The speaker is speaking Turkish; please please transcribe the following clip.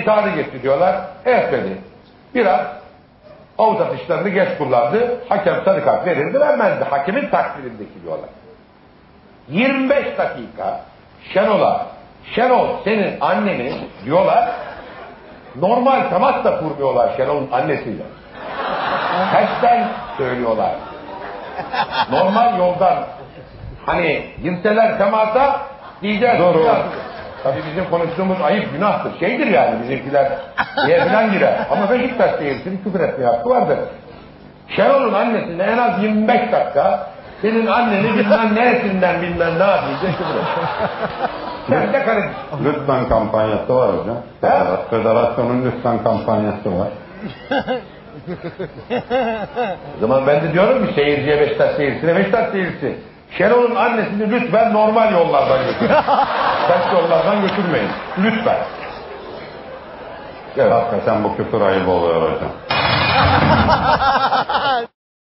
tahrik etti diyorlar. Evet dedi. Biraz avut atışlarını geç kullandı. Hakem sarı kart verildi vermezdi. Hakemin takdirindeki diyorlar. 25 dakika Şenol senin anneni diyorlar. Normal temas da kurmuyorlar Şenol'un annesiyle. Tersten söylüyorlar. Normal yoldan hani girseler temasa diyeceğiz. Doğru. Tabii bizim konuştuğumuz ayıp günahtır. Şeydir yani bizimkiler diye falan girer. Ama Beşiktaş seyircisinin küfür etmeye hakkı vardır. Şenol'un annesine en az 25 dakika senin anneni bilmem neresinden bilmem ne diyecek küfür et. Lütfen kampanyası var hocam. Federasyonun lütfen kampanyası var. O zaman ben de diyorum ki seyirciye Beşiktaş seyircisi. Şenol'un annesini lütfen normal yollardan götürün. Ters yollardan götürmeyin. Lütfen. Evet. Hakikaten bu küfür ayıbı oluyor hocam.